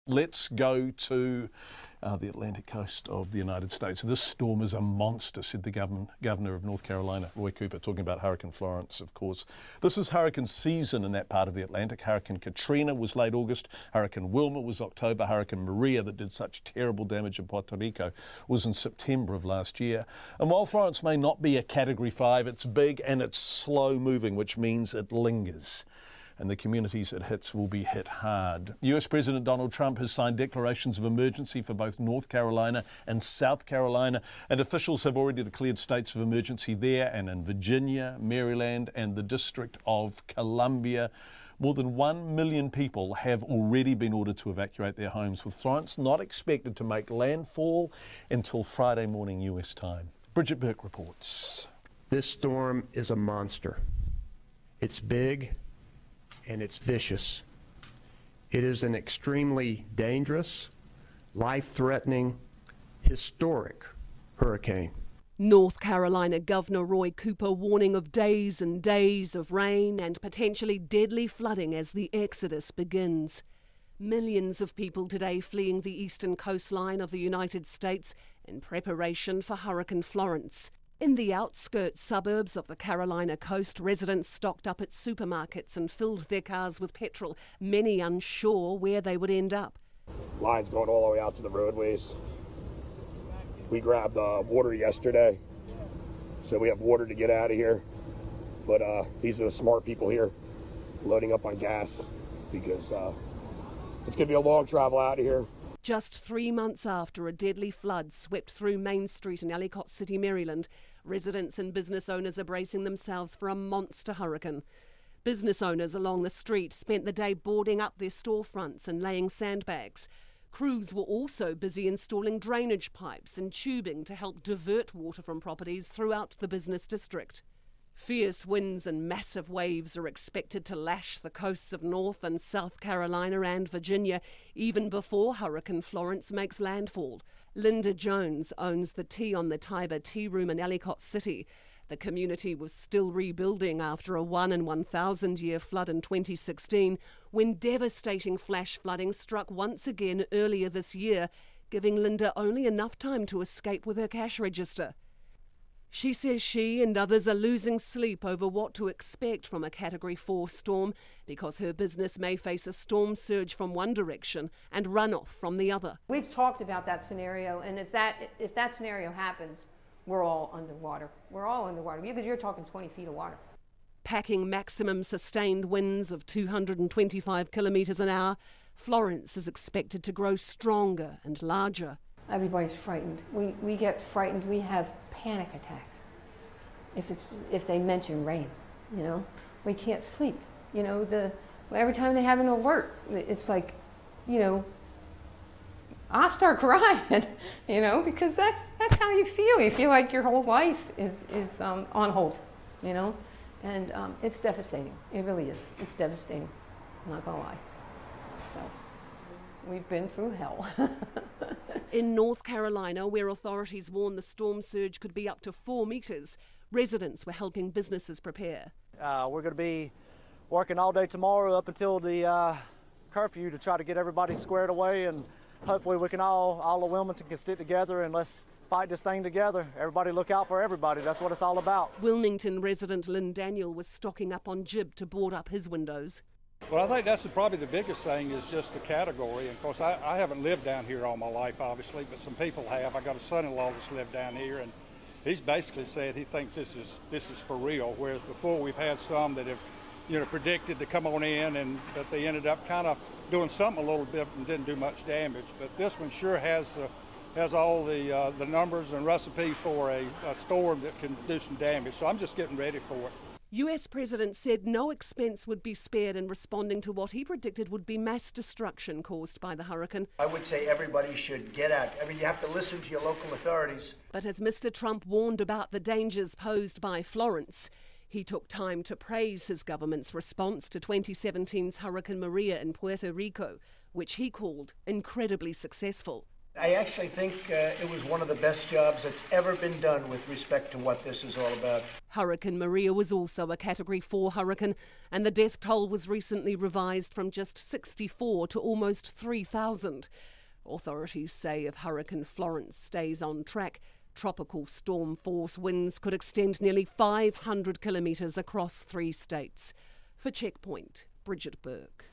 Let's go to the Atlantic coast of the United States. This storm is a monster, said the governor of North Carolina, Roy Cooper, talking about Hurricane Florence, of course. This is hurricane season in that part of the Atlantic. Hurricane Katrina was late August, Hurricane Wilma was October, Hurricane Maria, that did such terrible damage in Puerto Rico, was in September of last year. And while Florence may not be a Category 5, it's big and it's slow moving, which means it lingers. And the communities it hits will be hit hard. US President Donald Trump has signed declarations of emergency for both North Carolina and South Carolina, and officials have already declared states of emergency there and in Virginia, Maryland, and the District of Columbia. More than 1 million people have already been ordered to evacuate their homes, with Florence not expected to make landfall until Friday morning US time. Bridget Burke reports. This storm is a monster. It's big and it's vicious. It is an extremely dangerous, life-threatening, historic hurricane. North Carolina Governor Roy Cooper warning of days and days of rain and potentially deadly flooding as the exodus begins. Millions of people today fleeing the eastern coastline of the United States in preparation for Hurricane Florence. In the outskirts suburbs of the Carolina coast, residents stocked up at supermarkets and filled their cars with petrol, many unsure where they would end up. Lines going all the way out to the roadways. We grabbed water yesterday, so we have water to get out of here. But these are the smart people here, loading up on gas, because it's going to be a long travel out of here. Just 3 months after a deadly flood swept through Main Street in Ellicott City, Maryland, residents and business owners are bracing themselves for a monster hurricane. Business owners along the street spent the day boarding up their storefronts and laying sandbags. Crews were also busy installing drainage pipes and tubing to help divert water from properties throughout the business district. Fierce winds and massive waves are expected to lash the coasts of North and South Carolina and Virginia even before Hurricane Florence makes landfall. Linda Jones owns the Tea on the Tiber Tea Room in Ellicott City. The community was still rebuilding after a 1 in 1,000 year flood in 2016 when devastating flash flooding struck once again earlier this year, giving Linda only enough time to escape with her cash register. She says she and others are losing sleep over what to expect from a Category 4 storm because her business may face a storm surge from one direction and runoff from the other. We've talked about that scenario, and if that scenario happens, we're all underwater. We're all underwater because you're talking 20 feet of water. Packing maximum sustained winds of 225 kilometres an hour, Florence is expected to grow stronger and larger. Everybody's frightened. We get frightened. We have panic attacks if they mention rain. You know, we can't sleep. You know, every time they have an alert, it's like, you know, I'll start crying. You know, because that's how you feel. You feel like your whole life is on hold. You know, and it's devastating. It really is. It's devastating. I'm not gonna lie. So, we've been through hell. In North Carolina, where authorities warn the storm surge could be up to 4 metres, residents were helping businesses prepare. We're going to be working all day tomorrow up until the curfew to try to get everybody squared away, and hopefully we can all of Wilmington can stick together and let's fight this thing together. Everybody look out for everybody. That's what it's all about. Wilmington resident Lynn Daniel was stocking up on jib to board up his windows. Well, I think that's probably the biggest thing is just the category. And of course, I haven't lived down here all my life, obviously, but some people have. I got a son-in-law that's lived down here, and he's basically said he thinks this is for real. Whereas before we've had some that have, you know, predicted to come on in, but they ended up kind of doing something a little bit and didn't do much damage. But this one sure has all the numbers and recipe for a storm that can do some damage. So I'm just getting ready for it. US President said no expense would be spared in responding to what he predicted would be mass destruction caused by the hurricane. I would say everybody should get out. I mean, you have to listen to your local authorities. But as Mr. Trump warned about the dangers posed by Florence, he took time to praise his government's response to 2017's Hurricane Maria in Puerto Rico, which he called incredibly successful. I actually think it was one of the best jobs that's ever been done with respect to what this is all about. Hurricane Maria was also a Category 4 hurricane, and the death toll was recently revised from just 64 to almost 3,000. Authorities say if Hurricane Florence stays on track, tropical storm force winds could extend nearly 500 kilometres across 3 states. For Checkpoint, Bridget Burke.